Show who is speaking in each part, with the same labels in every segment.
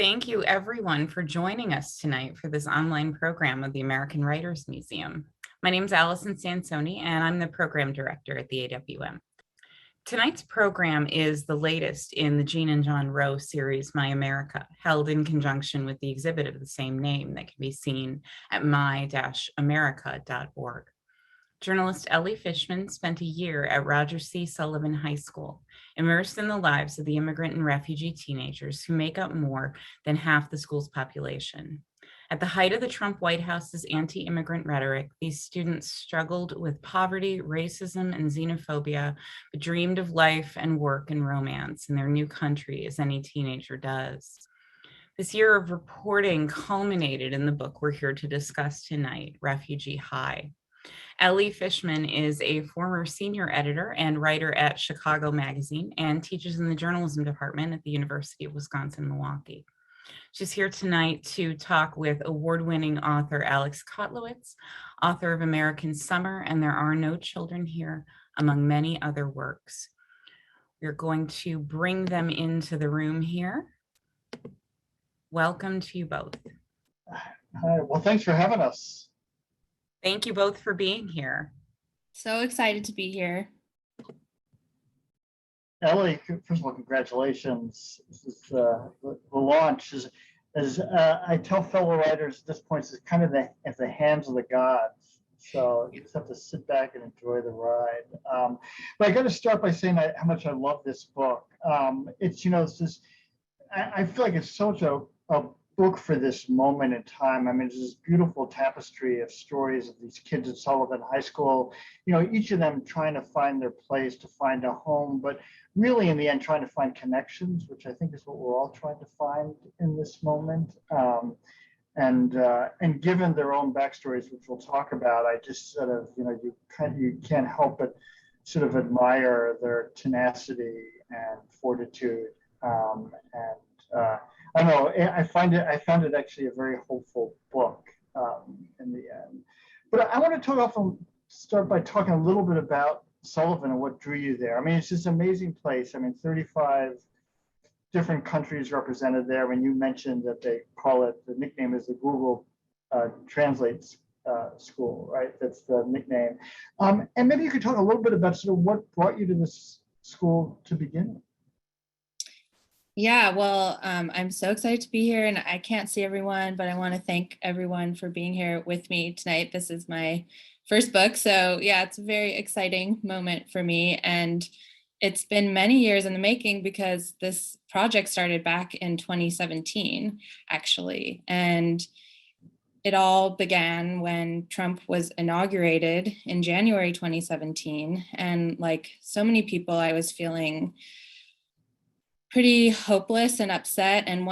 Speaker 1: thank you everyone for joining us tonight for this online program of the American Writers Museum. My name is Allison Sansoni, and I'm the program director at the AWM. Tonight's program is the latest in the Jean and John Rowe series, My America, held in conjunction with the exhibit of the same name that can be seen at my-america.org. Journalist Elly Fishman spent a year at Roger C. Sullivan High School, immersed in the lives of the immigrant and refugee teenagers who make up more than half the school's population. At the height of the Trump White House's anti-immigrant rhetoric, these students struggled with poverty, racism, and xenophobia, but dreamed of life and work and romance in their new country, as any teenager does. This year of reporting culminated in the book we're here to discuss tonight, Refugee High. Elly Fishman is a former senior editor and writer at Chicago Magazine and teaches in the journalism department at the University of Wisconsin-Milwaukee. She's here tonight to talk with award-winning author Alex Kotlowitz, author of American Summer and There Are No Children Here, among many other works. We're going to bring them into the room here. Welcome to you both.
Speaker 2: Hi, well, thanks for having us.
Speaker 1: Thank you both for being here.
Speaker 3: So excited to be here.
Speaker 2: Elly, first of all, congratulations. This is, the launch is, as I tell fellow writers at this point, it's kind of at the hands of the gods. So you just have to sit back and enjoy the ride. But I got to start by saying how much I love this book. It's, it's just, I feel like it's such a book for this moment in time. I mean, it's this beautiful tapestry of stories of these kids at Sullivan High School, each of them trying to find their place, to find a home, but really in the end, trying to find connections, which I think is what we're all trying to find in this moment. And given their own backstories, which we'll talk about, I just sort of, you can't help but sort of admire their tenacity and fortitude. I don't know, I found it actually a very hopeful book in the end. But I want to start by talking a little bit about Sullivan and what drew you there. I mean, it's this amazing place. I mean, 35 different countries represented there. When you mentioned that they call it, the nickname is the Google Translate School, right? That's the nickname. And maybe you could talk a little bit about sort of what brought you to this school to begin with.
Speaker 3: Yeah, well, I'm so excited to be here, and I can't see everyone, but I want to thank everyone for being here with me tonight. This is my first book, so yeah, it's a very exciting moment for me, and it's been many years in the making because this project started back in 2017, actually, and it all began when Trump was inaugurated in January 2017, and like so many people, I was feeling pretty hopeless and upset and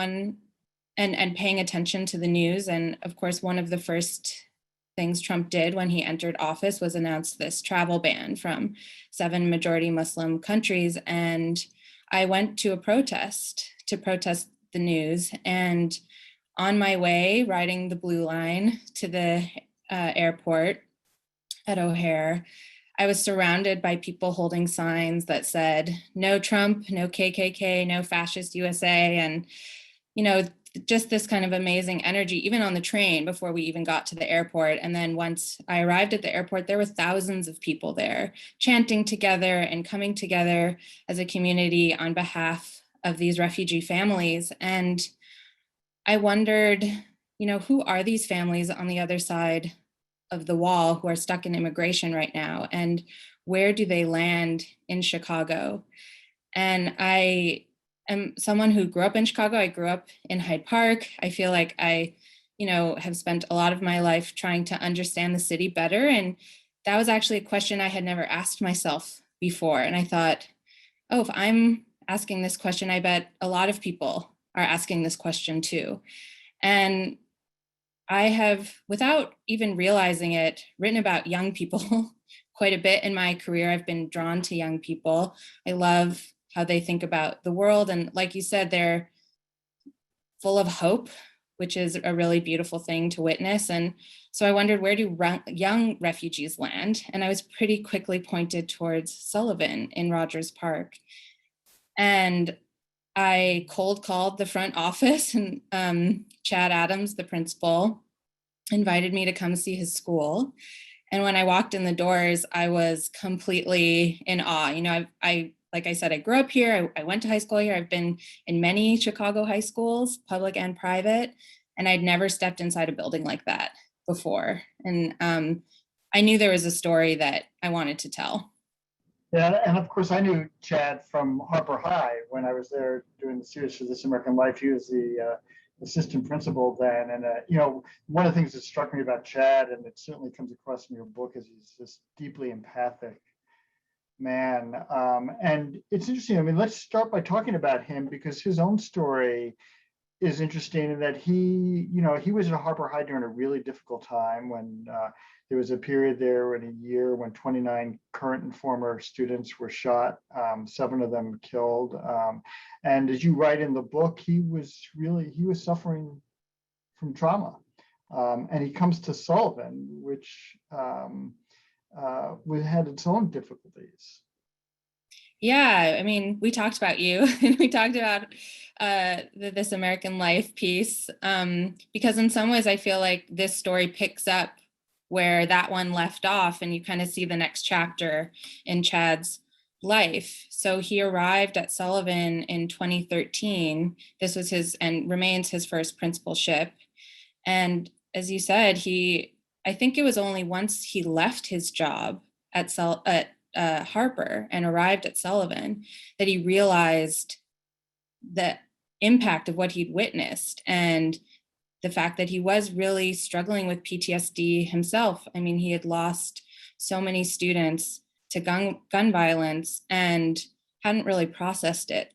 Speaker 3: paying attention to the news. And of course, one of the first things Trump did when he entered office was announce this travel ban from 7 majority Muslim countries. And I went to a protest to protest the news. And on my way, riding the Blue Line to the airport at O'Hare, I was surrounded by people holding signs that said, no Trump, no KKK, no fascist USA. And, just this kind of amazing energy, even on the train before we even got to the airport. And then once I arrived at the airport, there were thousands of people there chanting together and coming together as a community on behalf of these refugee families. And I wondered, who are these families on the other side of the wall who are stuck in immigration right now, and where do they land in Chicago? And I am someone who grew up in Chicago. I grew up in Hyde Park. I feel like I, have spent a lot of my life trying to understand the city better. And that was actually a question I had never asked myself before. And I thought, oh, if I'm asking this question, I bet a lot of people are asking this question too. And I have, without even realizing it, written about young people quite a bit in my career. I've been drawn to young people. I love how they think about the world. And like you said, they're full of hope, which is a really beautiful thing to witness. And so I wondered, where do young refugees land? And I was pretty quickly pointed towards Sullivan in Rogers Park. And I cold called the front office, and Chad Adams, the principal, invited me to come see his school. And when I walked in the doors, I was completely in awe. You know, I like I said, I grew up here. I went to high school here. I've been in many Chicago high schools, public and private, and I'd never stepped inside a building like that before. And I knew there was a story that I wanted to tell.
Speaker 2: Yeah, and of course I knew Chad from Harper High when I was there doing the series for This American Life. He was the assistant principal then, and you know, one of the things that struck me about Chad, and it certainly comes across in your book, is he's this deeply empathic man. And it's interesting. I mean, let's start by talking about him because his own story is interesting in that he, you know, he was at Harper High during a really difficult time when there was a period there in a year when 29 current and former students were shot, 7 of them killed. And as you write in the book, he was suffering from trauma. And he comes to Sullivan, which had its own difficulties.
Speaker 3: Yeah, I mean, we talked about you and we talked about This American Life piece, because in some ways I feel like this story picks up where that one left off, and you kind of see the next chapter in Chad's life. So he arrived at Sullivan in 2013. This was his and remains his first principalship. And as you said, I think it was only once he left his job at Harper and arrived at Sullivan that he realized the impact of what he'd witnessed and the fact that he was really struggling with PTSD himself. I mean, he had lost so many students to gun violence and hadn't really processed it.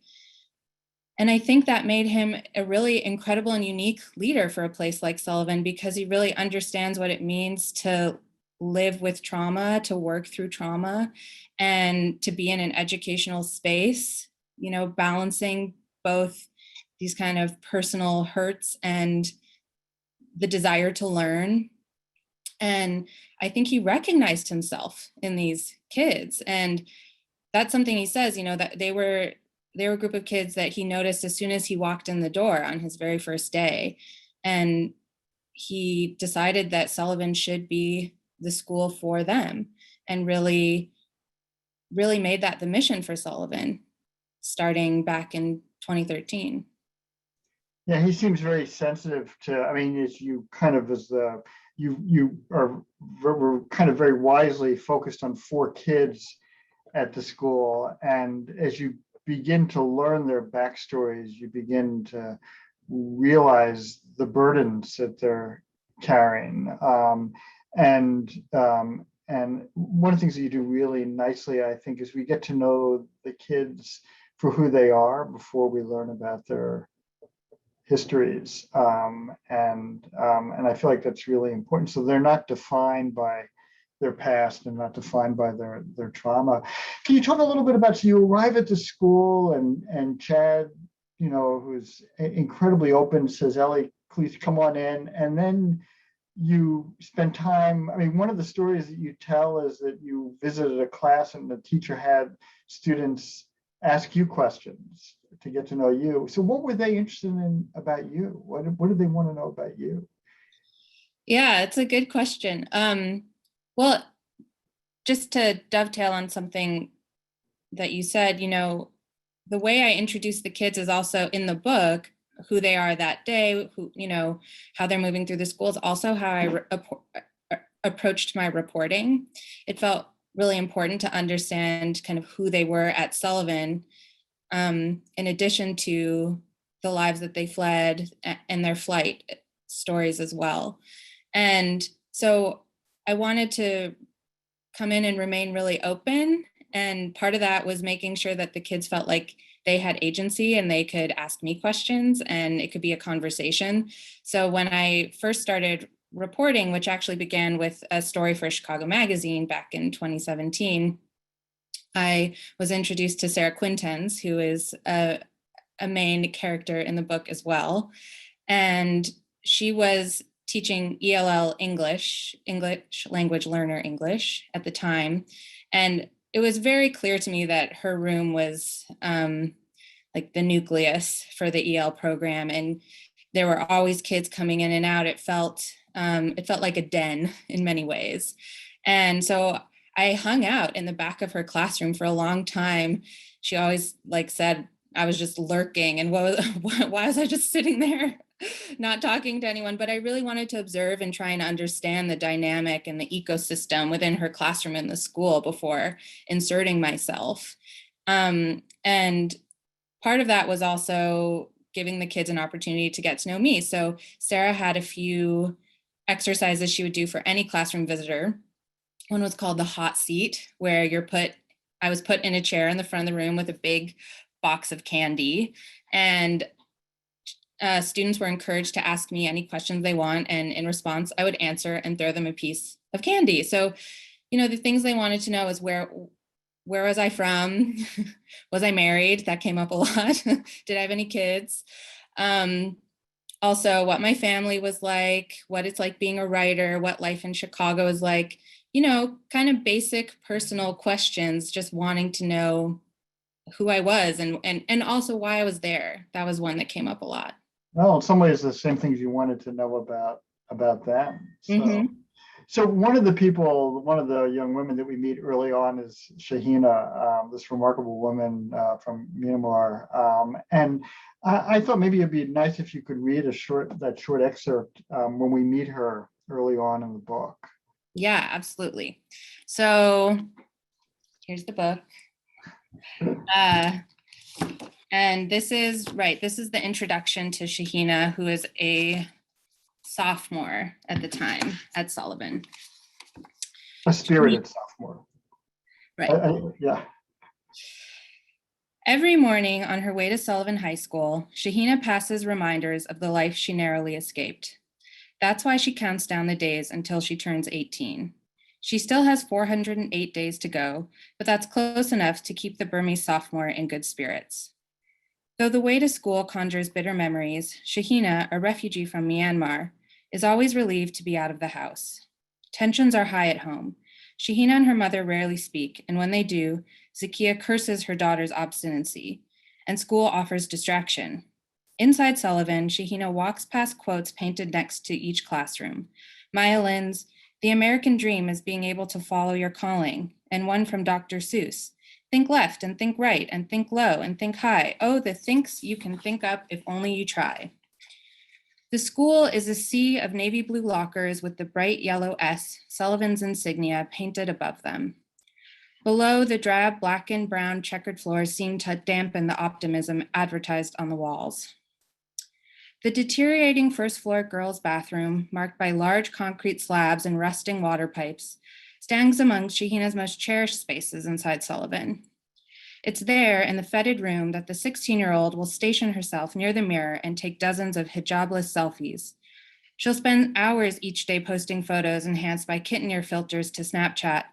Speaker 3: And I think that made him a really incredible and unique leader for a place like Sullivan, because he really understands what it means to live with trauma, to work through trauma, and to be in an educational space, you know, balancing both these kind of personal hurts and the desire to learn. And I think he recognized himself in these kids. And that's something he says, you know, that they were a group of kids that he noticed as soon as he walked in the door on his very first day. And he decided that Sullivan should be the school for them, and really made that the mission for Sullivan starting back in 2013.
Speaker 2: Yeah, he seems very sensitive to, I mean, as you kind of, you were kind of very wisely focused on 4 kids at the school. And as you begin to learn their backstories, you begin to realize the burdens that they're carrying. And one of the things that you do really nicely, I think, is we get to know the kids for who they are before we learn about their histories. And I feel like that's really important. So they're not defined by their past and not defined by their trauma. Can you talk a little bit about, so you arrive at the school and Chad, you know, who's incredibly open, says, Elly, please come on in. And then you spend time, I mean, one of the stories that you tell is that you visited a class and the teacher had students ask you questions to get to know you. So what were they interested in about you? What did they want to know about you?
Speaker 3: Yeah, it's a good question. Well, just to dovetail on something that you said, you know, the way I introduce the kids is also in the book, who they are that day, who, you know, how they're moving through the schools, also how I approached my reporting. It felt really important to understand kind of who they were at Sullivan, in addition to the lives that they fled and their flight stories as well. And so I wanted to come in and remain really open. And part of that was making sure that the kids felt like they had agency and they could ask me questions and it could be a conversation. So when I first started reporting, which actually began with a story for Chicago Magazine back in 2017, I was introduced to Sarah Quintens, who is a main character in the book as well. And she was teaching ELL English language learner English at the time. And it was very clear to me that her room was like the nucleus for the EL program. And there were always kids coming in and out. It felt like a den in many ways. And so I hung out in the back of her classroom for a long time. She always said I was just lurking, and why was I just sitting there not talking to anyone? But I really wanted to observe and try and understand the dynamic and the ecosystem within her classroom and the school before inserting myself. And part of that was also giving the kids an opportunity to get to know me. So Sarah had a few exercises she would do for any classroom visitor. One was called the hot seat, where I was put in a chair in the front of the room with a big box of candy, and students were encouraged to ask me any questions they want, and in response, I would answer and throw them a piece of candy. So, the things they wanted to know is where was I from? Was I married? That came up a lot. Did I have any kids? Also, what my family was like, what it's like being a writer, what life in Chicago is like, kind of basic personal questions, just wanting to know who I was and also why I was there. That was one that came up a lot.
Speaker 2: Well, in some ways, the same things you wanted to know about them. So, So one of the young women that we meet early on is Shahina, this remarkable woman from Myanmar. And I thought maybe it'd be nice if you could read that short excerpt when we meet her early on in the book.
Speaker 3: Yeah, absolutely. So here's the book. And this is the introduction to Shahina, who is a sophomore at the time at Sullivan.
Speaker 2: A spirited sophomore.
Speaker 3: Right.
Speaker 2: Yeah.
Speaker 3: Every morning on her way to Sullivan High School, Shahina passes reminders of the life she narrowly escaped. That's why she counts down the days until she turns 18. She still has 408 days to go, but that's close enough to keep the Burmese sophomore in good spirits. Though the way to school conjures bitter memories, Shahina, a refugee from Myanmar, is always relieved to be out of the house. Tensions are high at home. Shahina and her mother rarely speak, and when they do, Zakia curses her daughter's obstinacy, and school offers distraction. Inside Sullivan, Shahina walks past quotes painted next to each classroom. Maya Lin's, "The American dream is being able to follow your calling," and one from Dr. Seuss, "Think left and think right and think low and think high. Oh, the thinks you can think up if only you try." The school is a sea of navy blue lockers with the bright yellow S, Sullivan's insignia, painted above them. Below, the drab black and brown checkered floors seem to dampen the optimism advertised on the walls. The deteriorating first floor girls' bathroom, marked by large concrete slabs and rusting water pipes, stands among Shahina's most cherished spaces inside Sullivan. It's there in the fetid room that the 16-year-old will station herself near the mirror and take dozens of hijabless selfies. She'll spend hours each day posting photos enhanced by kitten ear filters to Snapchat,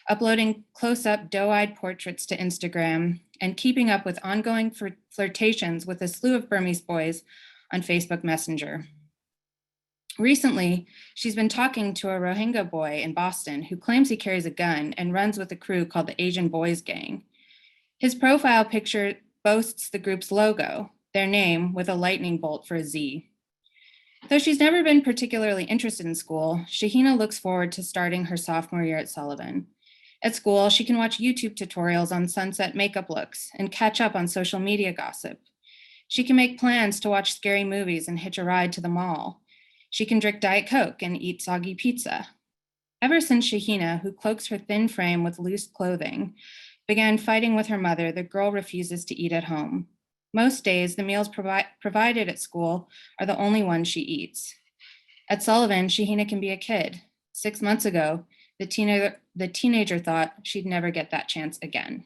Speaker 3: uploading close-up doe-eyed portraits to Instagram, and keeping up with ongoing flirtations with a slew of Burmese boys on Facebook Messenger. Recently, she's been talking to a Rohingya boy in Boston who claims he carries a gun and runs with a crew called the Asian Boys Gang. His profile picture boasts the group's logo, their name with a lightning bolt for a Z. Though she's never been particularly interested in school, Shahina looks forward to starting her sophomore year at Sullivan. At school, she can watch YouTube tutorials on sunset makeup looks and catch up on social media gossip. She can make plans to watch scary movies and hitch a ride to the mall. She can drink Diet Coke and eat soggy pizza. Ever since Shahina, who cloaks her thin frame with loose clothing, began fighting with her mother, the girl refuses to eat at home. Most days, the meals provided at school are the only ones she eats. At Sullivan, Shahina can be a kid. 6 months ago, the teenager thought she'd never get that chance again.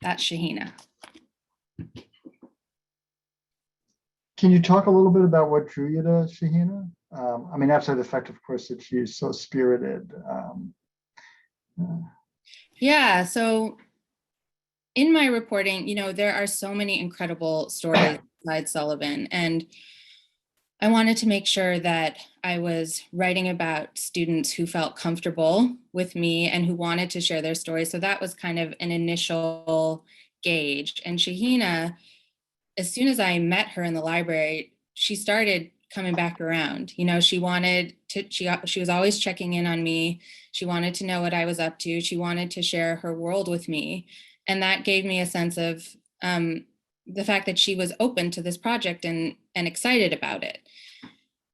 Speaker 3: That's Shahina.
Speaker 2: Can you talk a little bit about what drew you to Shahina? I mean, outside the fact, of course, that she's so spirited.
Speaker 3: Yeah, so in my reporting, there are so many incredible stories inside Sullivan. And I wanted to make sure that I was writing about students who felt comfortable with me and who wanted to share their stories. So that was kind of an initial gauge. And Shahina, as soon as I met her in the library, she started coming back around. You know, she wanted to, she was always checking in on me. She wanted to know what I was up to. She wanted to share her world with me. And that gave me a sense of the fact that she was open to this project and excited about it.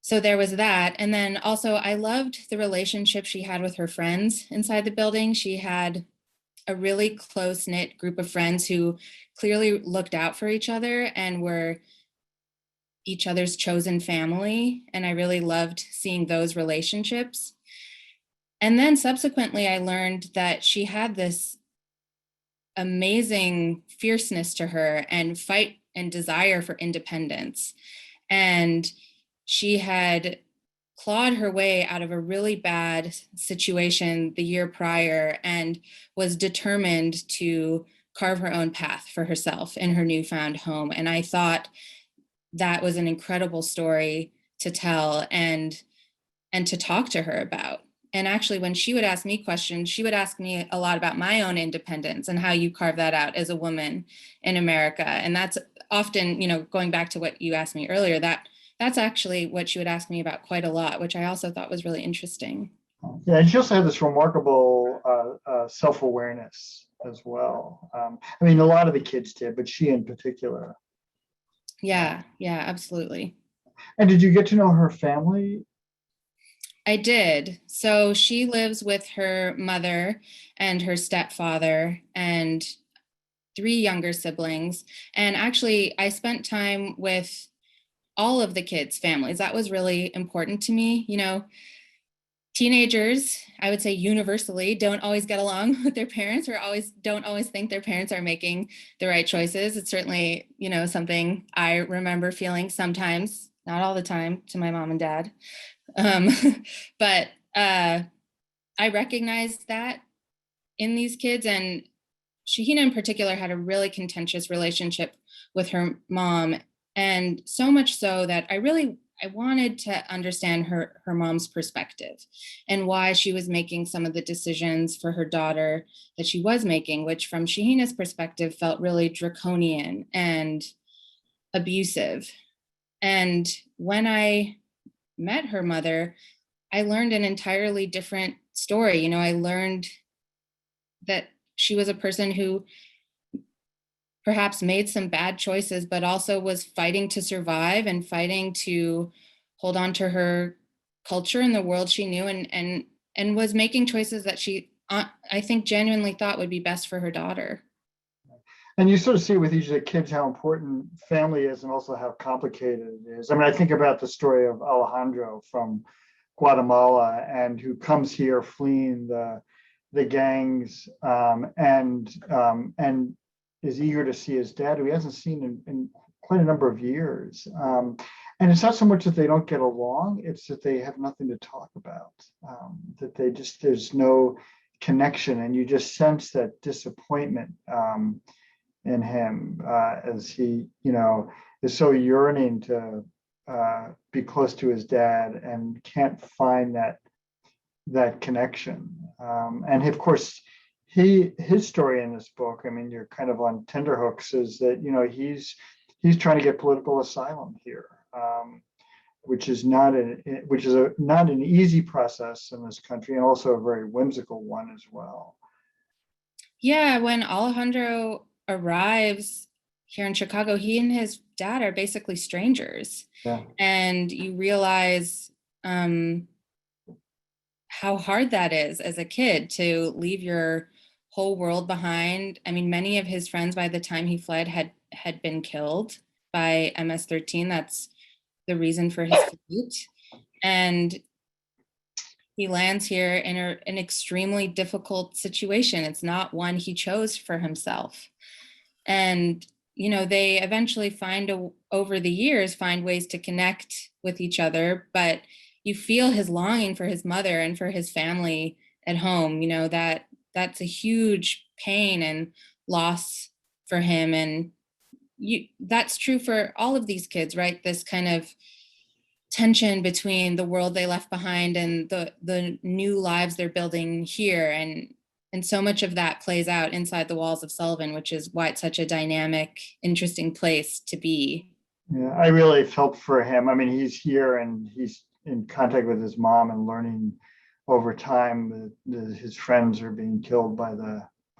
Speaker 3: So there was that. And then also I loved the relationship she had with her friends inside the building. She had a really close-knit group of friends who clearly looked out for each other and were each other's chosen family. And I really loved seeing those relationships. And then subsequently, I learned that she had this amazing fierceness to her and fight and desire for independence. And she had clawed her way out of a really bad situation the year prior and was determined to carve her own path for herself in her newfound home. And I thought that was an incredible story to tell and to talk to her about. And actually, when she would ask me questions, she would ask me a lot about my own independence and how you carve that out as a woman in America. And that's often, you know, going back to what you asked me earlier, that's actually what she would ask me about quite a lot, which I also thought was really interesting.
Speaker 2: Yeah, and she also had this remarkable self-awareness as well. I mean, a lot of the kids did, but she in particular.
Speaker 3: Yeah, absolutely.
Speaker 2: And did you get to know her family?
Speaker 3: I did. So she lives with her mother and her stepfather and 3 younger siblings. And actually, I spent time with all of the kids' families. That was really important to me. You know, teenagers, I would say universally, don't always get along with their parents or don't always think their parents are making the right choices. It's certainly, you know, something I remember feeling sometimes, not all the time, to my mom and dad. Um, but I recognized that in these kids, and Shahina in particular had a really contentious relationship with her mom, and so much so that I wanted to understand her mom's perspective and why she was making some of the decisions for her daughter that she was making, which from Shahina's perspective felt really draconian and abusive. And when I met her mother, I learned an entirely different story. You know, I learned that she was a person who perhaps made some bad choices, but also was fighting to survive and fighting to hold on to her culture and the world she knew, and was making choices that she, I think, genuinely thought would be best for her daughter.
Speaker 2: And you sort of see with each of the kids how important family is and also how complicated it is. I mean, I think about the story of Alejandro from Guatemala and who comes here fleeing the gangs and is eager to see his dad, who he hasn't seen in quite a number of years. And it's not so much that they don't get along, it's that they have nothing to talk about, that there's no connection, and you just sense that disappointment in him as he, you know, is so yearning to be close to his dad and can't find that connection. And of course, his story in this book, I mean, you're kind of on tenterhooks, is that, you know, he's trying to get political asylum here, which is not an easy process in this country, and also a very whimsical one as well.
Speaker 3: Yeah, when Alejandro arrives here in Chicago, he and his dad are basically strangers.
Speaker 2: Yeah.
Speaker 3: And you realize how hard that is as a kid to leave your whole world behind. I mean, many of his friends by the time he fled had been killed by MS-13. That's the reason for his flight. And he lands here in an extremely difficult situation. It's not one he chose for himself. And, you know, they eventually over the years, find ways to connect with each other, but you feel his longing for his mother and for his family at home. You know, that's a huge pain and loss for him. And that's true for all of these kids, right? This kind of tension between the world they left behind and the new lives they're building here. And so much of that plays out inside the walls of Sullivan, which is why it's such a dynamic, interesting place to be.
Speaker 2: Yeah, I really felt for him. I mean, he's here and he's in contact with his mom and learning over time that his friends are being killed by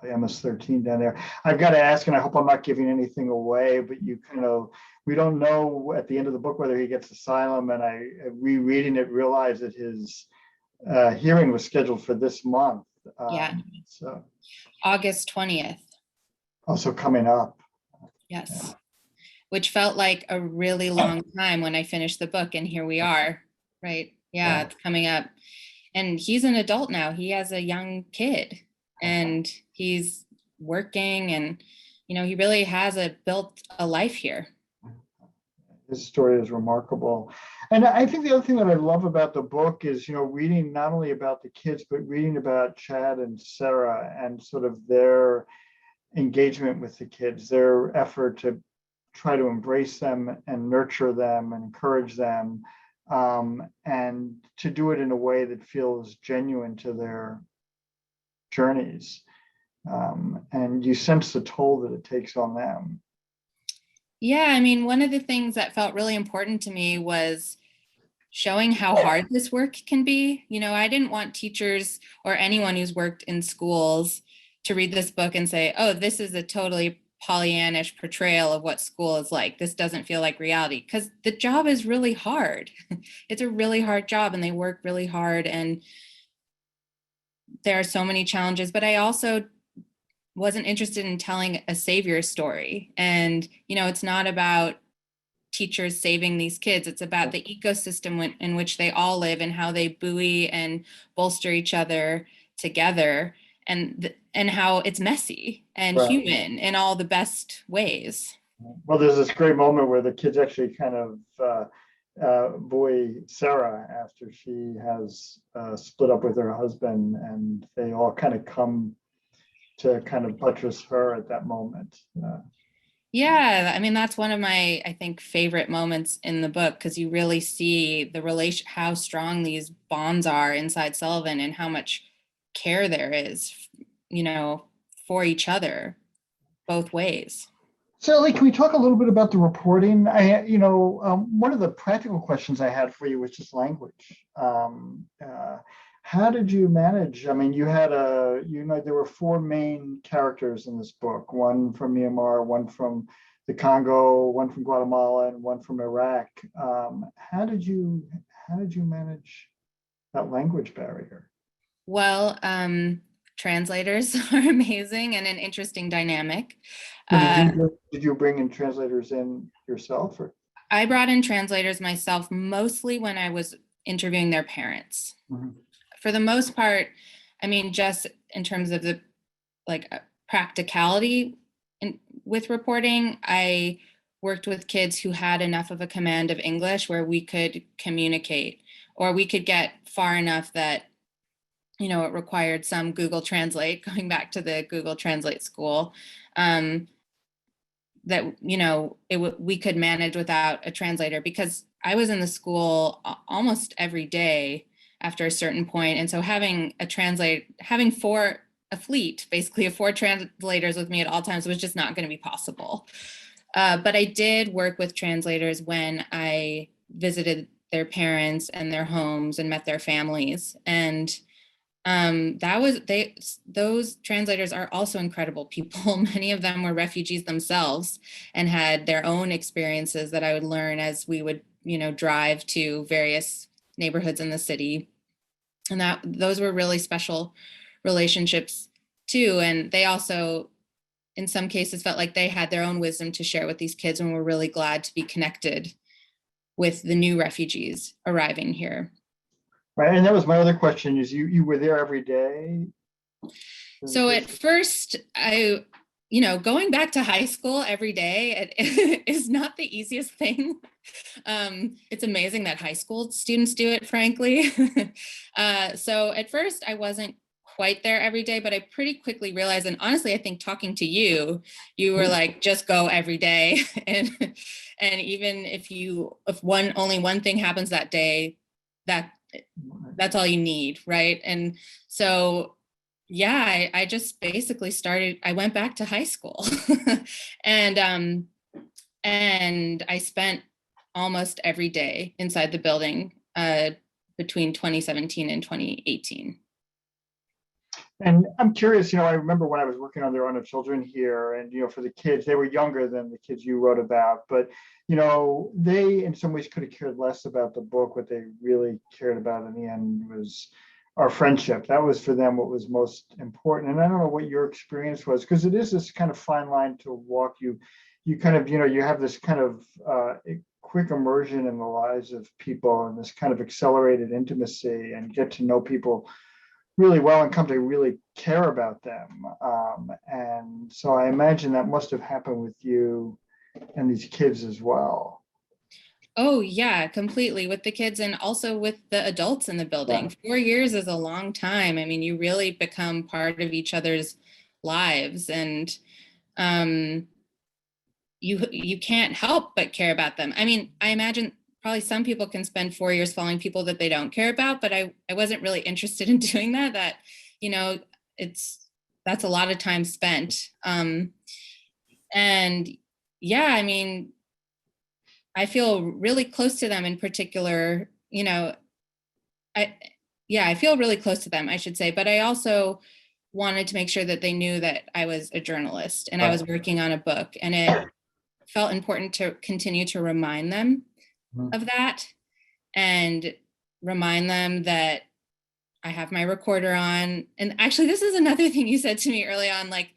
Speaker 2: MS-13 down there. I've got to ask, and I hope I'm not giving anything away, but we don't know at the end of the book whether he gets asylum. And I, rereading it, realized that his hearing was scheduled for this month.
Speaker 3: Yeah.
Speaker 2: So
Speaker 3: August 20th.
Speaker 2: also coming up.
Speaker 3: Yes.
Speaker 2: Yeah.
Speaker 3: Which felt like a really long time when I finished the book, and here we are, right? Yeah, it's coming up. And he's an adult now. He has a young kid and he's working, and, you know, he really has built a life here.
Speaker 2: His story is remarkable. And I think the other thing that I love about the book is, you know, reading not only about the kids, but reading about Chad and Sarah and sort of their engagement with the kids, their effort to try to embrace them and nurture them and encourage them, and to do it in a way that feels genuine to their journeys. And you sense the toll that it takes on them.
Speaker 3: Yeah, I mean, one of the things that felt really important to me was showing how hard this work can be. You know, I didn't want teachers or anyone who's worked in schools to read this book and say, oh, this is a totally Pollyannish portrayal of what school is like. This doesn't feel like reality, because the job is really hard. It's a really hard job and they work really hard and there are so many challenges, but I also wasn't interested in telling a savior story. And, you know, it's not about teachers saving these kids. It's about the ecosystem in which they all live and how they buoy and bolster each other together, and how it's messy and human in all the best ways.
Speaker 2: Well, there's this great moment where the kids actually kind of buoy Sarah after she has split up with her husband, and they all kind of come to kind of buttress her at that moment.
Speaker 3: Yeah, I mean, that's one of my, I think, favorite moments in the book, because you really see the relation, how strong these bonds are inside Sullivan and how much care there is, you know, for each other, both ways.
Speaker 2: So, Elly, can we talk a little bit about the reporting? One of the practical questions I had for you was just language. How did you manage? I mean, there were four main characters in this book, one from Myanmar, one from the Congo, one from Guatemala, and one from Iraq. How did you manage that language barrier?
Speaker 3: Well, translators are amazing and an interesting dynamic.
Speaker 2: Did you bring in translators in yourself? Or?
Speaker 3: I brought in translators myself, mostly when I was interviewing their parents. Mm-hmm. For the most part, I mean, just in terms of the practicality with reporting, I worked with kids who had enough of a command of English where we could communicate, or we could get far enough that, you know, it required some Google Translate, going back to the Google Translate school, that, you know, we could manage without a translator, because I was in the school almost every day after a certain point. And so having a fleet, basically of four translators with me at all times, was just not going to be possible. But I did work with translators when I visited their parents and their homes and met their families. And those translators are also incredible people. Many of them were refugees themselves and had their own experiences that I would learn as we would, you know, drive to various neighborhoods in the city. And those were really special relationships too. And they also, in some cases, felt like they had their own wisdom to share with these kids, and were really glad to be connected with the new refugees arriving here.
Speaker 2: Right, and that was my other question, is you were there every day?
Speaker 3: So at first, going back to high school every day is not the easiest thing. It's amazing that high school students do it, frankly. So at first I wasn't quite there every day, but I pretty quickly realized, and honestly, I think talking to you, you were like, just go every day. And even if only one thing happens that day, that's all you need, right? And so yeah, I just basically I went back to high school. and I spent almost every day inside the building between 2017 and 2018.
Speaker 2: And I'm curious, I remember when I was working on There Are No Children here, and, for the kids, they were younger than the kids you wrote about, but, they in some ways could have cared less about the book. What they really cared about in the end was our friendship. That was for them what was most important. And I don't know what your experience was, because it is this kind of fine line to walk. You kind of, you have this kind of quick immersion in the lives of people and this kind of accelerated intimacy, and get to know people really well and come to really care about them. And so I imagine that must have happened with you and these kids as well.
Speaker 3: Oh yeah, completely, with the kids and also with the adults in the building. Yeah. 4 years is a long time. I mean, you really become part of each other's lives, and you can't help but care about them. I mean, I imagine probably some people can spend 4 years following people that they don't care about, but I wasn't really interested in doing that. That's a lot of time spent. And yeah, I mean, I feel really close to them in particular, I feel really close to them, I should say, but I also wanted to make sure that they knew that I was a journalist and I was working on a book, and it felt important to continue to remind them of that, and remind them that I have my recorder on. And actually, this is another thing you said to me early on, like,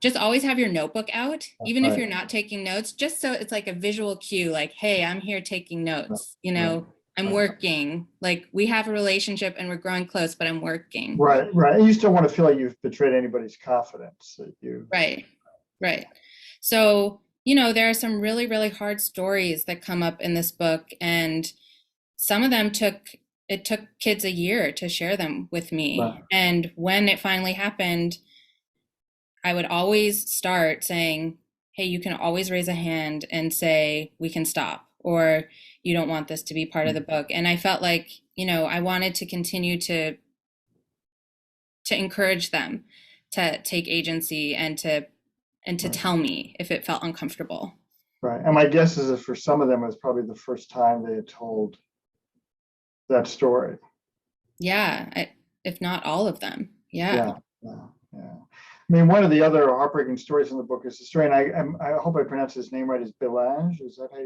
Speaker 3: just always have your notebook out, even if you're not taking notes, just so it's like a visual cue, like, hey, I'm here taking notes, I'm working, like we have a relationship and we're growing close, but I'm working.
Speaker 2: Right. And you still want to feel like you've betrayed anybody's confidence.
Speaker 3: Right. So, there are some really, really hard stories that come up in this book, and some of them took kids a year to share them with me. Right. And when it finally happened, I would always start saying, hey, you can always raise a hand and say, we can stop, or you don't want this to be part of the book. And I felt like, I wanted to continue to encourage them to take agency and to tell me if it felt uncomfortable.
Speaker 2: Right. And my guess is that for some of them, it was probably the first time they had told that story.
Speaker 3: Yeah. If not all of them. Yeah.
Speaker 2: I mean, one of the other heartbreaking stories in the book is the story, and I hope I pronounce his name right, is Belange. Is that how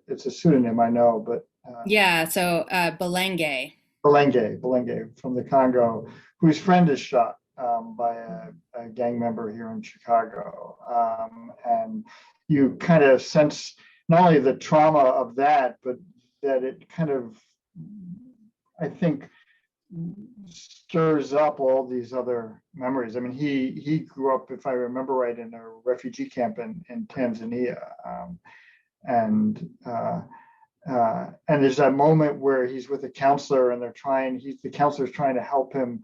Speaker 2: it's a pseudonym, I know, but.
Speaker 3: Yeah, so Belenge
Speaker 2: from the Congo, whose friend is shot by a gang member here in Chicago. And you kind of sense not only the trauma of that, but that it kind of, I think, stirs up all these other memories. I mean, he grew up, if I remember right, in a refugee camp in Tanzania. And there's that moment where he's with a counselor, and the counselor's trying to help him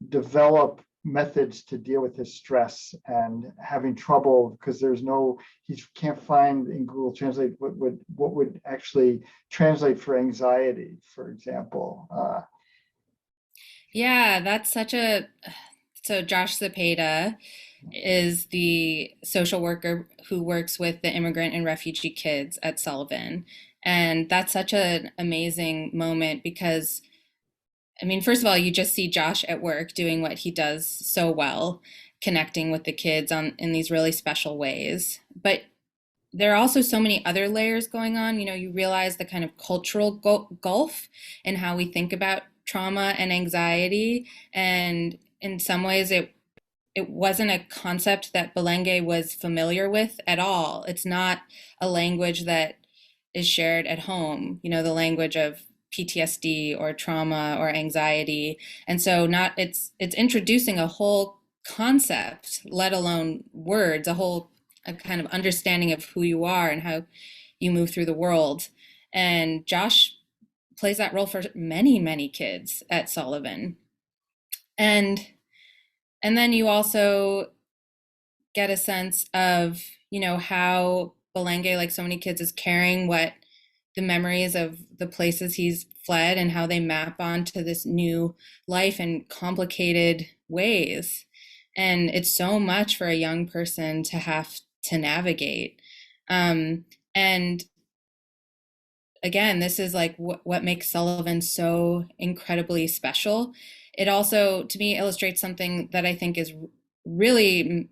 Speaker 2: develop methods to deal with his stress, and having trouble because he can't find in Google Translate what would actually translate for anxiety, for example.
Speaker 3: Yeah, that's so Josh Zepeda is the social worker who works with the immigrant and refugee kids at Sullivan. And that's such an amazing moment because, I mean, first of all, you just see Josh at work doing what he does so well, connecting with the kids in these really special ways. But there are also so many other layers going on. You realize the kind of cultural gulf in how we think about trauma and anxiety. And in some ways, it wasn't a concept that Belenge was familiar with at all. It's not a language that is shared at home, the language of PTSD or trauma or anxiety. And so it's introducing a whole concept, let alone words, a kind of understanding of who you are and how you move through the world. And Josh plays that role for many, many kids at Sullivan. And and then you also get a sense of, how Belenge, like so many kids, is carrying what the memories of the places he's fled and how they map onto this new life in complicated ways. And it's so much for a young person to have to navigate. And again, this is like what makes Sullivan so incredibly special. It also, to me, illustrates something that I think is really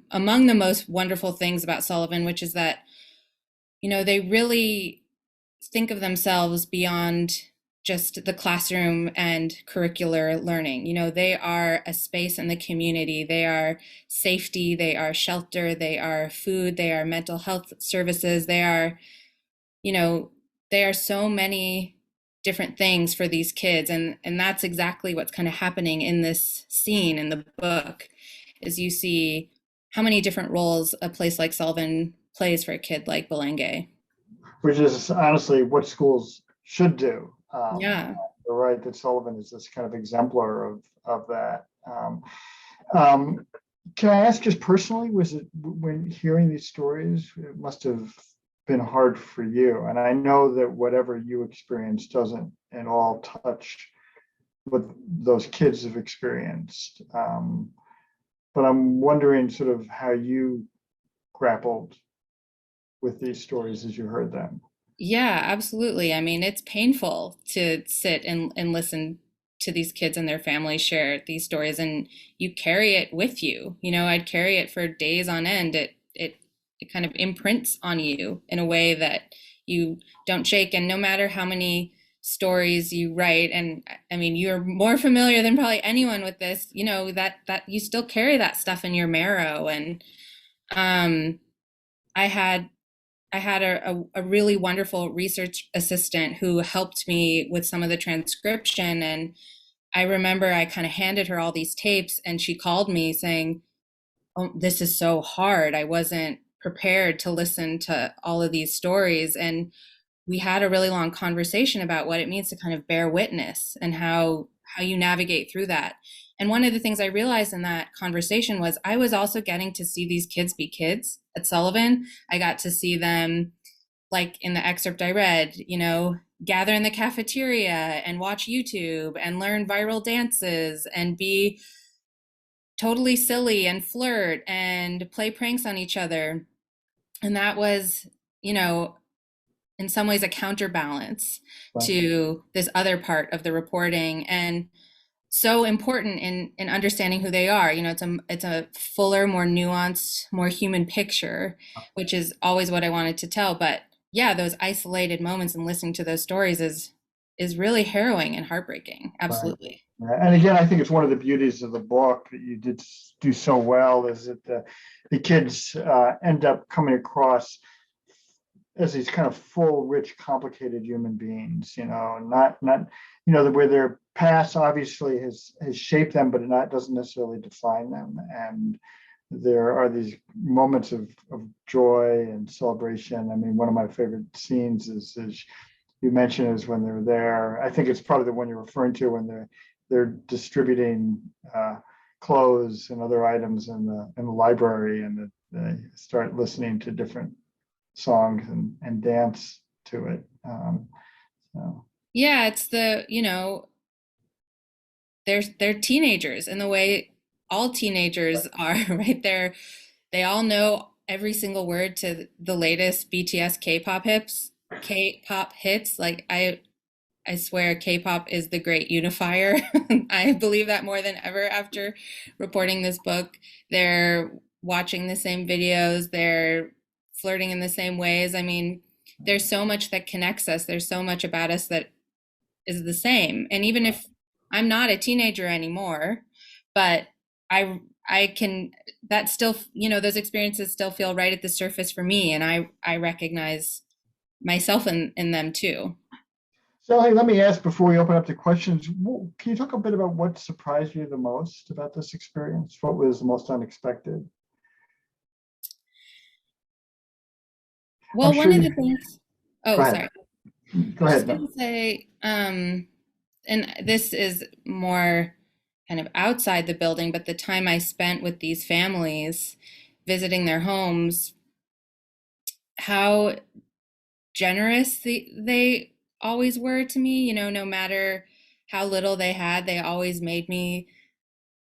Speaker 3: among the most wonderful things about Sullivan, which is that, they really think of themselves beyond just the classroom and curricular learning. They are a space in the community. They are safety, they are shelter, they are food, they are mental health services, they are, you know, they are so many different things for these kids. And that's exactly what's kind of happening in this scene in the book, is you see how many different roles a place like Sullivan plays for a kid like Belenge.
Speaker 2: Which is honestly what schools should do.
Speaker 3: Yeah.
Speaker 2: You're right that Sullivan is this kind of exemplar of that. Um, can I ask, just personally, was it, when hearing these stories, it must have been hard for you? And I know that whatever you experienced doesn't at all touch what those kids have experienced. But I'm wondering sort of how you grappled with these stories as you heard them.
Speaker 3: Yeah, absolutely. I mean, it's painful to sit and listen to these kids and their families share these stories, and you carry it with you. I'd carry it for days on end. It kind of imprints on you in a way that you don't shake. And no matter how many stories you write, and I mean, you're more familiar than probably anyone with this, that you still carry that stuff in your marrow. And um, I had I had a really wonderful research assistant who helped me with some of the transcription. And I remember I kind of handed her all these tapes, and she called me saying, "Oh, this is so hard. I wasn't prepared to listen to all of these stories." And we had a really long conversation about what it means to kind of bear witness and how you navigate through that. And one of the things I realized in that conversation was I was also getting to see these kids be kids at Sullivan. I got to see them, like in the excerpt I read, gather in the cafeteria and watch YouTube and learn viral dances and be totally silly and flirt and play pranks on each other. And that was, in some ways a counterbalance
Speaker 2: Right.
Speaker 3: to this other part of the reporting, and so important in understanding who they are. It's a fuller, more nuanced, more human picture, which is always what I wanted to tell. But yeah, those isolated moments and listening to those stories is really harrowing and heartbreaking.
Speaker 2: Right.
Speaker 3: Absolutely.
Speaker 2: And again, I think it's one of the beauties of the book that you did do so well, is that the kids end up coming across as these kind of full, rich, complicated human beings. Not the way their past obviously has shaped them, but it doesn't necessarily define them. And there are these moments of joy and celebration. I mean, one of my favorite scenes is you mentioned, is when they're there. I think it's probably the one you're referring to, when they're distributing clothes and other items in the library, and they start listening to different songs and dance to it. So.
Speaker 3: Yeah, it's they're teenagers in the way all teenagers are, right? They all know every single word to the latest BTS K-pop hits. Like I swear K-pop is the great unifier. I believe that more than ever after reporting this book. They're watching the same videos, they're flirting in the same ways. I mean, there's so much that connects us. There's so much about us that is the same. And even if I'm not a teenager anymore, but I can, that still, those experiences still feel right at the surface for me. And I recognize myself in them too.
Speaker 2: So, hey, let me ask before we open up to questions. Can you talk a bit about what surprised you the most about this experience? What was the most unexpected?
Speaker 3: Well, one of the things,
Speaker 2: Go
Speaker 3: oh,
Speaker 2: ahead.
Speaker 3: sorry.
Speaker 2: Go
Speaker 3: I was just
Speaker 2: ahead.
Speaker 3: going to say, and this is more kind of outside the building, but the time I spent with these families, visiting their homes, how generous they always were to me. You know, no matter how little they had, they always made me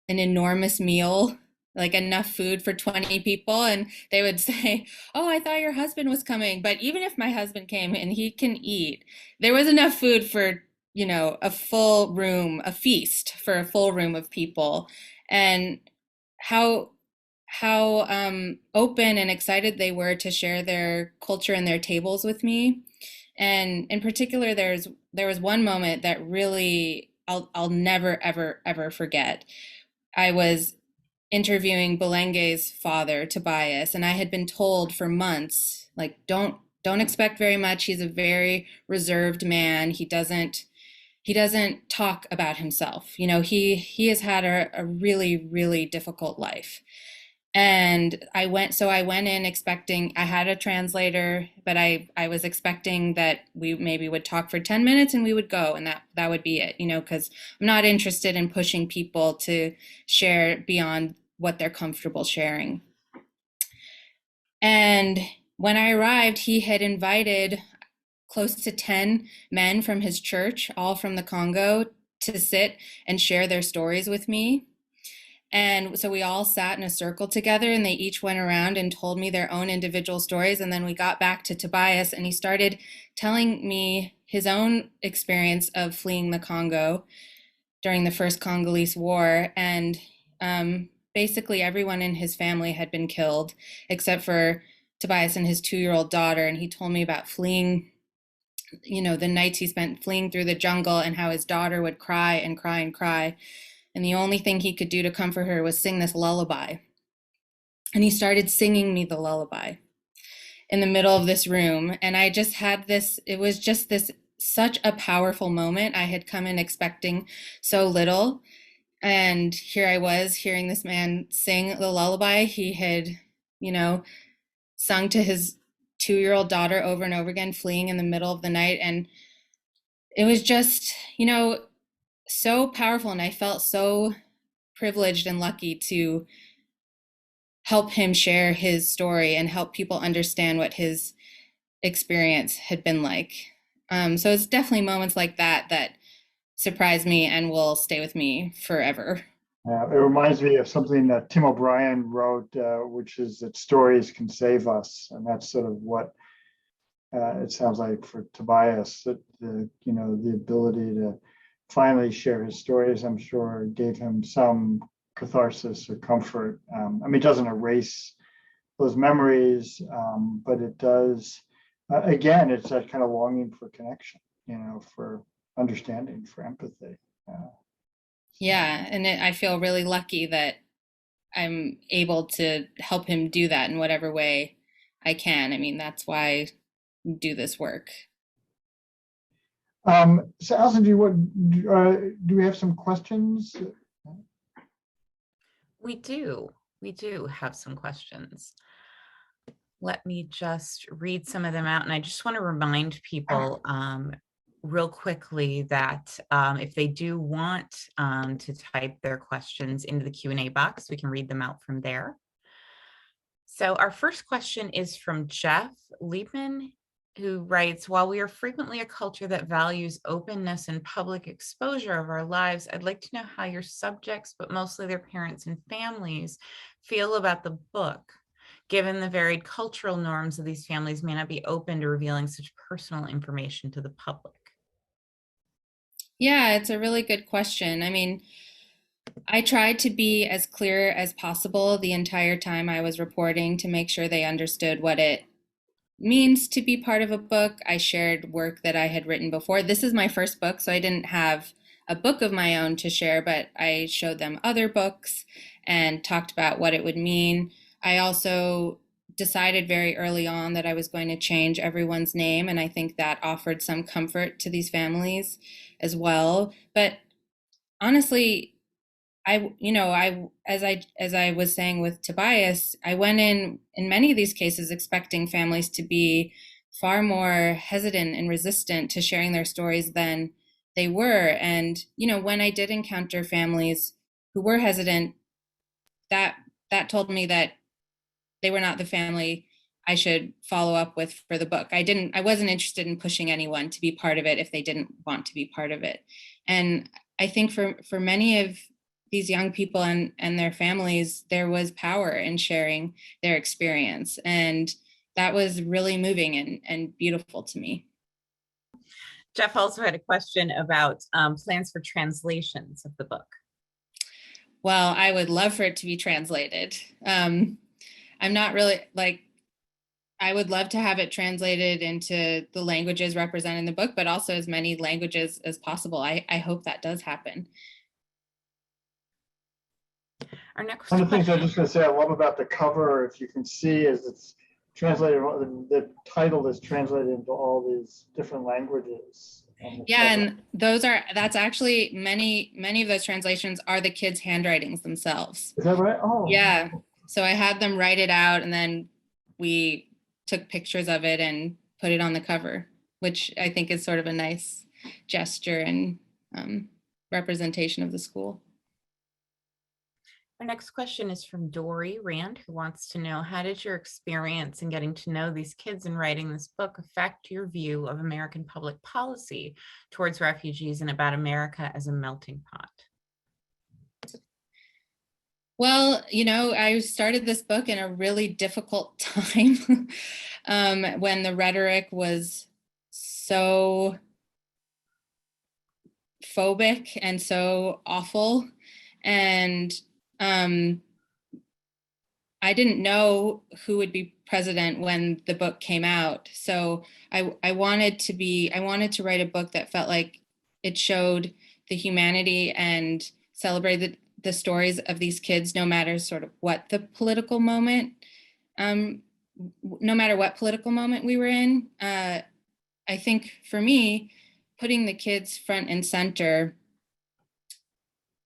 Speaker 3: an enormous meal, like enough food for 20 people. And they would say, "Oh, I thought your husband was coming." But even if my husband came and he can eat, there was enough food for, you know, a full room, a feast for a full room of people. And how open and excited they were to share their culture and their tables with me. And in particular, there was one moment that really I'll never ever forget. I was interviewing Belenge's father, Tobias, and I had been told for months, like, don't expect very much. He's a very reserved man. He doesn't talk about himself. You know, he has had a really, really difficult life. And I went in expecting, I had a translator, but I was expecting that we maybe would talk for 10 minutes and we would go, and that would be it, you know, because I'm not interested in pushing people to share beyond what they're comfortable sharing. And when I arrived, he had invited close to 10 men from his church, all from the Congo, to sit and share their stories with me. And so we all sat in a circle together, and they each went around and told me their own individual stories. And then we got back to Tobias, and he started telling me his own experience of fleeing the Congo during the first Congolese War. And basically everyone in his family had been killed except for Tobias and his 2-year-old daughter. And he told me about fleeing, you know, the nights he spent fleeing through the jungle, and how his daughter would cry and cry and cry. And the only thing he could do to comfort her was sing this lullaby. And he started singing me the lullaby in the middle of this room. And I just had this, it was just this, such a powerful moment. I had come in expecting so little. And here I was hearing this man sing the lullaby he had, you know, sung to his 2-year-old daughter over and over again, fleeing in the middle of the night. And it was just, you know, so powerful. And I felt so privileged and lucky to help him share his story and help people understand what his experience had been like. So it's definitely moments like that that surprise me and will stay with me forever.
Speaker 2: It reminds me of something that Tim O'Brien wrote, which is that stories can save us. And that's sort of what it sounds like for Tobias, that you know, the ability to finally share his stories, I'm sure, gave him some catharsis or comfort. I mean, it doesn't erase those memories, but it does. Again, it's that kind of longing for connection, you know, for understanding, for empathy.
Speaker 3: Yeah, and I feel really lucky that I'm able to help him do that in whatever way I can. I mean, that's why I do this work.
Speaker 2: So, Alison, do we have some questions?
Speaker 1: We do. We do have some questions. Let me just read some of them out. And I just want to remind people real quickly that if they do want to type their questions into the Q&A box, we can read them out from there. So our first question is from Jeff Liebman, who writes, while we are frequently a culture that values openness and public exposure of our lives, I'd like to know how your subjects, but mostly their parents and families, feel about the book, given the varied cultural norms of these families may not be open to revealing such personal information to the public.
Speaker 3: Yeah, it's a really good question. I mean, I tried to be as clear as possible the entire time I was reporting to make sure they understood what it means to be part of a book. I shared work that I had written before. This is my first book, so I didn't have a book of my own to share, but I showed them other books and talked about what it would mean. I also decided very early on that I was going to change everyone's name, and I think that offered some comfort to these families as well. But honestly, as I was saying with Tobias, I went in many of these cases expecting families to be far more hesitant and resistant to sharing their stories than they were. And, you know, when I did encounter families who were hesitant, that told me that they were not the family I should follow up with for the book. I wasn't interested in pushing anyone to be part of it if they didn't want to be part of it. And I think for many of these young people and their families, there was power in sharing their experience. And that was really moving and beautiful to me.
Speaker 1: Jeff also had a question about plans for translations of the book.
Speaker 3: Well, I would love for it to be translated. I'm not really I would love to have it translated into the languages represented in the book, but also as many languages as possible. I hope that does happen.
Speaker 1: Our next
Speaker 2: One of the things I'm
Speaker 1: question.
Speaker 2: just going to say I love about the cover, if you can see, is it's translated, the title is translated into all these different languages.
Speaker 3: Yeah, and that's actually many of those translations are the kids' handwritings themselves.
Speaker 2: Is that right? Oh.
Speaker 3: Yeah. So I had them write it out, and then we took pictures of it and put it on the cover, which I think is sort of a nice gesture and representation of the school.
Speaker 1: Our next question is from Dory Rand, who wants to know, how did your experience in getting to know these kids and writing this book affect your view of American public policy towards refugees and about America as a melting pot?
Speaker 3: Well, I started this book in a really difficult time when the rhetoric was so phobic and so awful. And I didn't know who would be president when the book came out. So I wanted to write a book that felt like it showed the humanity and celebrated the stories of these kids, no matter sort of what the political moment, no matter what political moment we were in. I think for me, putting the kids front and center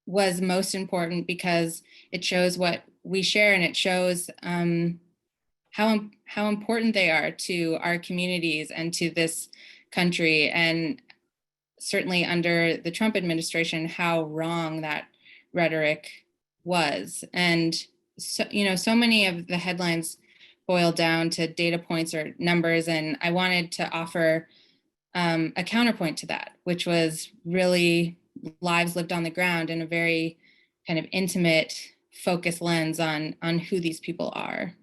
Speaker 3: was most important because it shows what we share, and it shows how important they are to our communities and to this country. And certainly under the Trump administration, how wrong that rhetoric was. And so, so many of the headlines boil down to data points or numbers, and I wanted to offer a counterpoint to that, which was really lives lived on the ground in a very kind of intimate, focused lens on who these people are.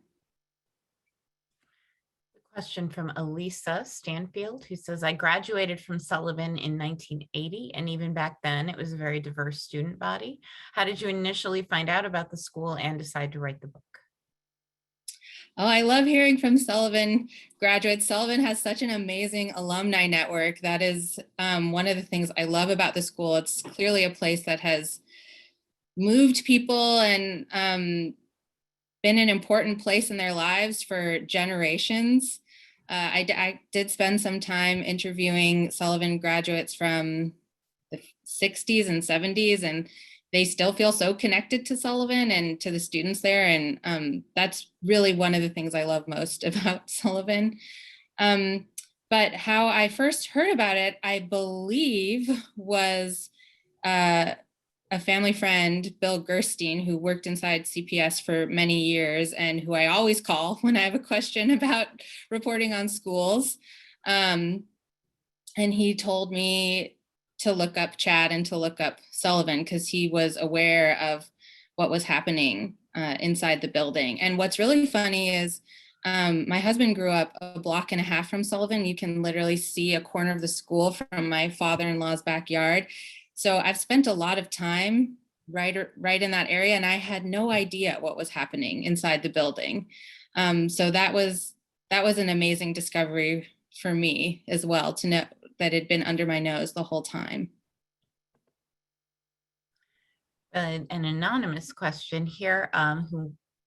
Speaker 1: Question from Elisa Stanfield, who says, I graduated from Sullivan in 1980, and even back then it was a very diverse student body. How did you initially find out about the school and decide to write the book?
Speaker 3: Oh, I love hearing from Sullivan graduates. Sullivan has such an amazing alumni network. That is one of the things I love about the school. It's clearly a place that has moved people and been an important place in their lives for generations. I did spend some time interviewing Sullivan graduates from the 60s and 70s, and they still feel so connected to Sullivan and to the students there. And that's really one of the things I love most about Sullivan. But how I first heard about it, I believe, was a family friend, Bill Gerstein, who worked inside CPS for many years and who I always call when I have a question about reporting on schools. And he told me to look up Chad and to look up Sullivan because he was aware of what was happening inside the building. And what's really funny is my husband grew up a block and a half from Sullivan. You can literally see a corner of the school from my father-in-law's backyard. So I've spent a lot of time right in that area, and I had no idea what was happening inside the building. So that was an amazing discovery for me as well, to know that had been under my nose the whole time.
Speaker 1: An anonymous question here,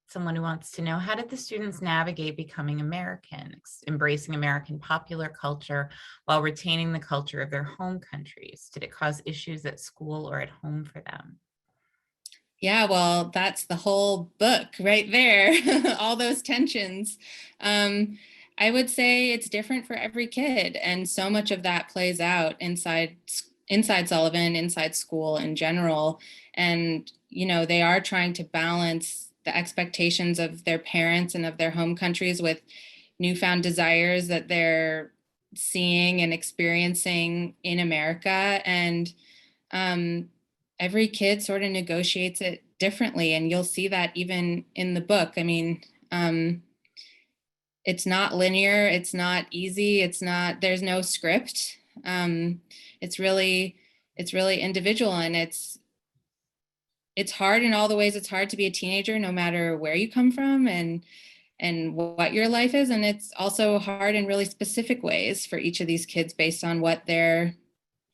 Speaker 1: someone who wants to know, how did the students navigate becoming Americans, embracing American popular culture while retaining the culture of their home countries? Did it cause issues at school or at home for them?
Speaker 3: Yeah, well, that's the whole book right there, all those tensions. I would say it's different for every kid, and so much of that plays out inside inside Sullivan, inside school in general. And, they are trying to balance the expectations of their parents and of their home countries with newfound desires that they're seeing and experiencing in America. And every kid sort of negotiates it differently. And you'll see that even in the book. I mean, it's not linear. It's not easy. There's no script. It's really individual, and it's hard in all the ways it's hard to be a teenager, no matter where you come from and what your life is. And it's also hard in really specific ways for each of these kids based on what their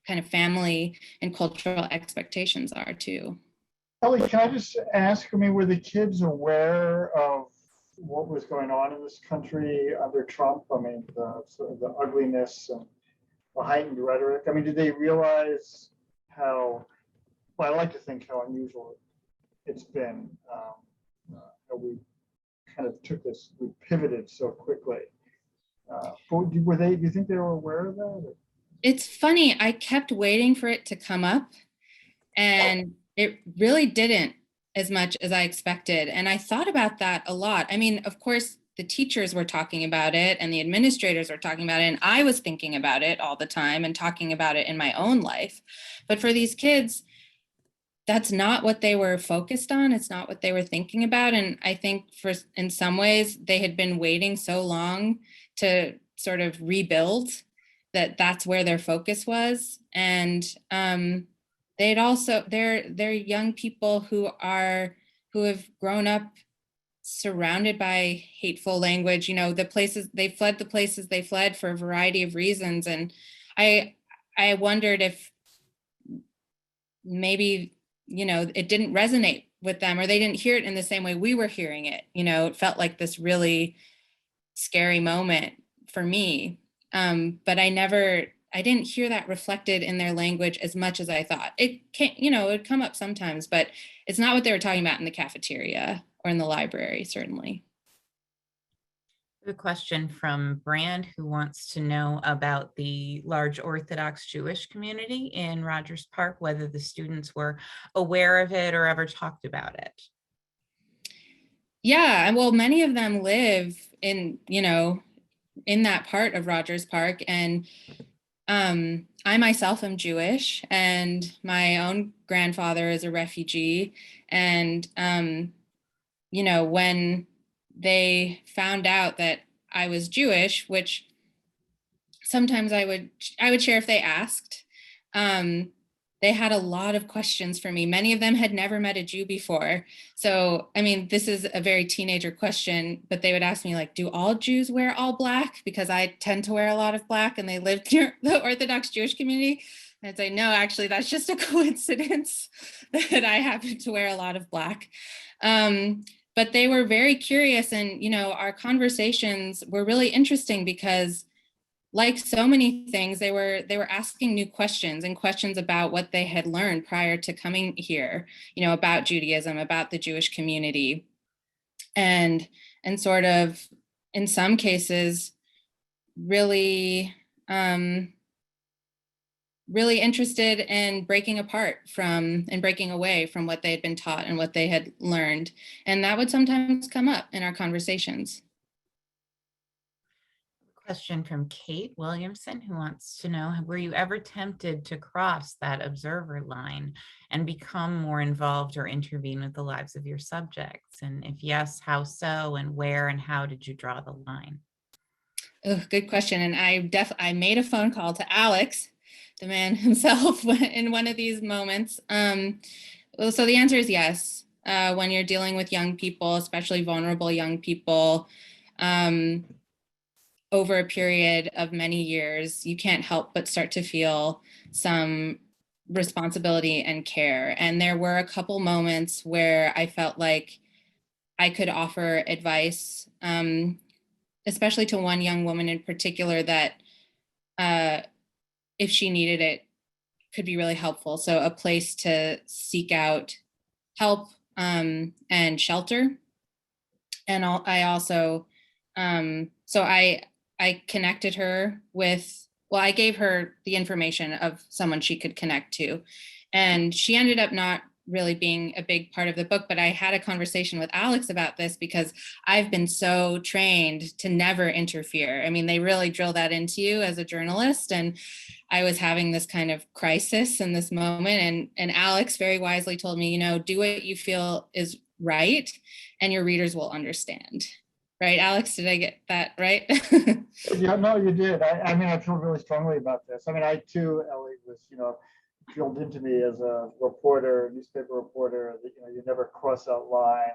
Speaker 3: kind of family and cultural expectations are too.
Speaker 2: Elly, can I just ask, were the kids aware of what was going on in this country under Trump? The ugliness and the heightened rhetoric. Did they realize how, well, I like to think how unusual it's been, how we kind of we pivoted so quickly. Do you think they were aware of that?
Speaker 3: It's funny, I kept waiting for it to come up, and it really didn't as much as I expected. And I thought about that a lot. Of course, the teachers were talking about it and the administrators were talking about it, and I was thinking about it all the time and talking about it in my own life. But for these kids, that's not what they were focused on. It's not what they were thinking about. And I think in some ways, they had been waiting so long to sort of rebuild that's where their focus was. And they'd also, they're young people who have grown up surrounded by hateful language. They fled the places they fled for a variety of reasons. And I wondered if maybe, it didn't resonate with them, or they didn't hear it in the same way we were hearing it. It felt like this really scary moment for me. But I didn't hear that reflected in their language as much as I thought. It can't, it would come up sometimes, but it's not what they were talking about in the cafeteria or in the library, certainly.
Speaker 1: A question from Brand, who wants to know about the large Orthodox Jewish community in Rogers Park, whether the students were aware of it or ever talked about it.
Speaker 3: Yeah, well, many of them live in that part of Rogers Park. And I myself am Jewish, and my own grandfather is a refugee. And, when they found out that I was Jewish, which sometimes I would share if they asked, they had a lot of questions for me. Many of them had never met a Jew before. So, this is a very teenager question, but they would ask me, like, do all Jews wear all black? Because I tend to wear a lot of black, and they lived near the Orthodox Jewish community. And I'd say, no, actually, that's just a coincidence that I happen to wear a lot of black. But they were very curious, and, our conversations were really interesting because, like so many things, they were asking new questions, and questions about what they had learned prior to coming here, about Judaism, about the Jewish community, and sort of, in some cases, really, really interested in breaking apart from and breaking away from what they had been taught and what they had learned. And that would sometimes come up in our conversations.
Speaker 1: Question from Kate Williamson, who wants to know, were you ever tempted to cross that observer line and become more involved or intervene with the lives of your subjects? And if yes, how so, and where and how did you draw the line?
Speaker 3: Oh, good question. And I made a phone call to Alex, the man himself, in one of these moments. So the answer is yes. When you're dealing with young people, especially vulnerable young people, over a period of many years, you can't help but start to feel some responsibility and care. And there were a couple moments where I felt like I could offer advice, especially to one young woman in particular, that if she needed it, could be really helpful. So a place to seek out help and shelter. And I also, so I connected her with well, I gave her the information of someone she could connect to. And she ended up not really being a big part of the book, but I had a conversation with Alex about this because I've been so trained to never interfere. I mean, they really drill that into you as a journalist. And I was having this kind of crisis in this moment. And Alex very wisely told me, do what you feel is right, and your readers will understand. Right, Alex, did I get that right?
Speaker 2: Yeah, no, you did. I mean, I feel really strongly about this. I mean, I too, Elly, was, drilled into me as a reporter, newspaper reporter, that, you never cross that line.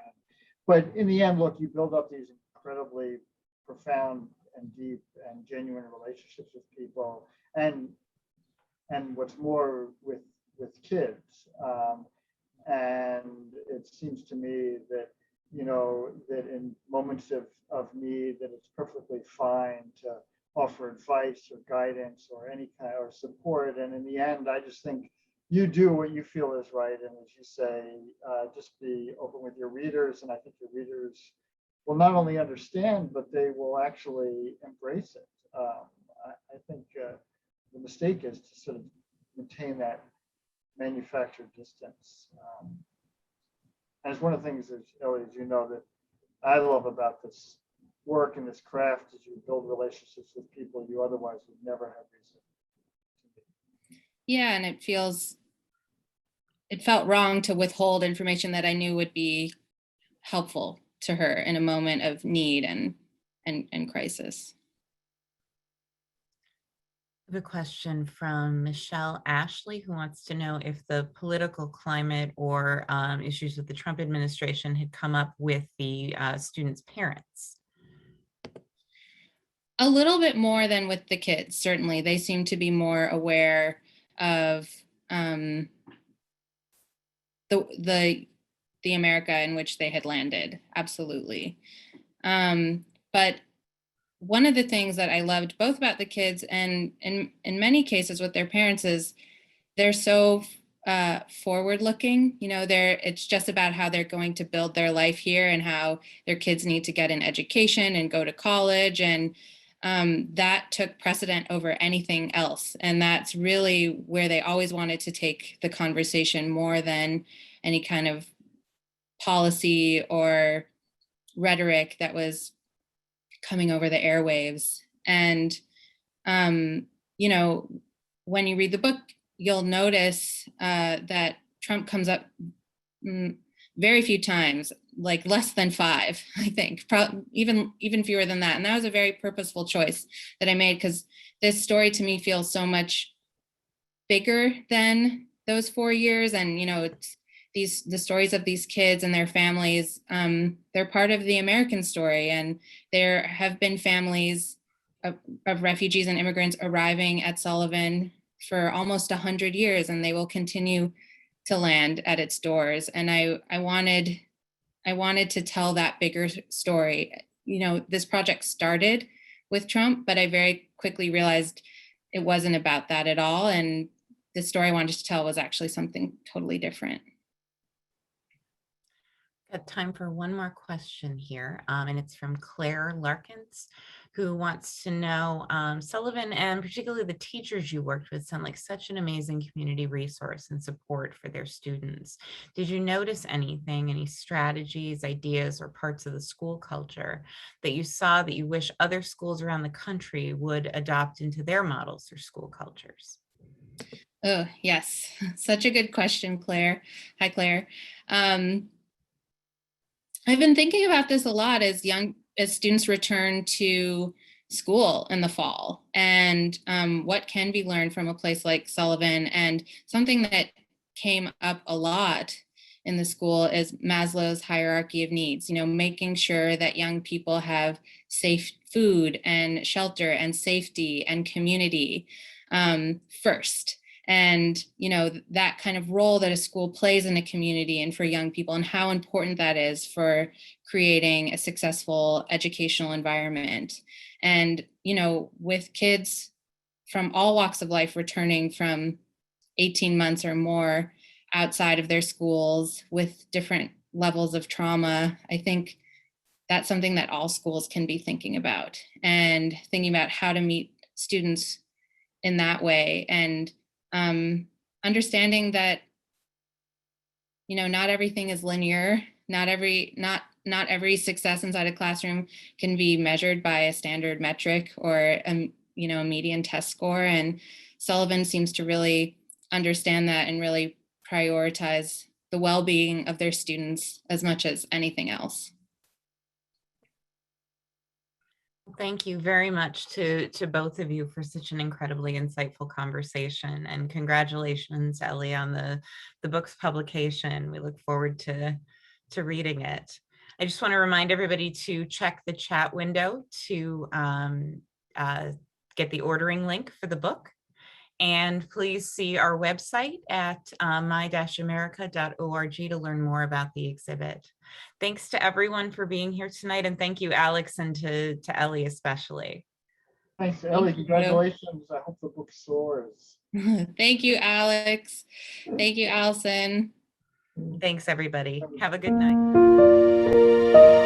Speaker 2: But in the end, look, you build up these incredibly profound and deep and genuine relationships with people. And what's more, with kids. And it seems to me that, that in moments of need, that it's perfectly fine to offer advice or guidance or any kind of support. And in the end, I just think you do what you feel is right. And as you say, just be open with your readers. And I think your readers will not only understand, but they will actually embrace it. I think the mistake is to sort of maintain that manufactured distance. And it's one of the things, Elly, as you know, that I love about this work and this craft is you build relationships with people you otherwise would never have reason to meet.
Speaker 3: Yeah, and it felt wrong to withhold information that I knew would be helpful to her in a moment of need and crisis.
Speaker 1: I have a question from Michelle Ashley, who wants to know if the political climate or issues with the Trump administration had come up with the students' parents.
Speaker 3: A little bit more than with the kids, certainly. They seem to be more aware of the America in which they had landed, absolutely. But one of the things that I loved both about the kids and in many cases with their parents is they're so forward looking. It's just about how they're going to build their life here and how their kids need to get an education and go to college. And that took precedent over anything else. And that's really where they always wanted to take the conversation more than any kind of policy or rhetoric that was coming over the airwaves. And, when you read the book, you'll notice that Trump comes up very few times, like less than 5, I think, even fewer than that. And that was a very purposeful choice that I made because this story to me feels so much bigger than those 4 years. And, it's the stories of these kids and their families, they're part of the American story. And there have been families of refugees and immigrants arriving at Sullivan for almost 100 years, and they will continue to land at its doors. And I wanted to tell that bigger story. This project started with Trump, but I very quickly realized it wasn't about that at all. And the story I wanted to tell was actually something totally different.
Speaker 1: Got time for one more question here, and it's from Claire Larkins, who wants to know, Sullivan and particularly the teachers you worked with sound like such an amazing community resource and support for their students. Did you notice anything, any strategies, ideas, or parts of the school culture that you saw that you wish other schools around the country would adopt into their models or school cultures?
Speaker 3: Oh, yes. Such a good question, Claire. Hi, Claire. I've been thinking about this a lot as students return to school in the fall, and what can be learned from a place like Sullivan. And something that came up a lot in the school is Maslow's hierarchy of needs, making sure that young people have safe food and shelter and safety and community first. And, that kind of role that a school plays in a community and for young people, and how important that is for creating a successful educational environment. And, with kids from all walks of life returning from 18 months or more outside of their schools with different levels of trauma, I think that's something that all schools can be thinking about, and thinking about how to meet students in that way, and understanding that, you know, not everything is linear. Not every success inside a classroom can be measured by a standard metric or you know, a median test score. And Sullivan seems to really understand that and really prioritize the well-being of their students as much as anything else.
Speaker 1: Thank you very much to both of you for such an incredibly insightful conversation, and congratulations, Elly, on the book's publication. We look forward to reading it. I just want to remind everybody to check the chat window to get the ordering link for the book. And please see our website at my-america.org to learn more about the exhibit. Thanks to everyone for being here tonight. And thank you, Alex, and to Elly especially.
Speaker 2: Thanks, Elly. Congratulations. I hope the book soars.
Speaker 3: Thank you, Alex. Thank you, Allison.
Speaker 1: Thanks, everybody. Have a good night.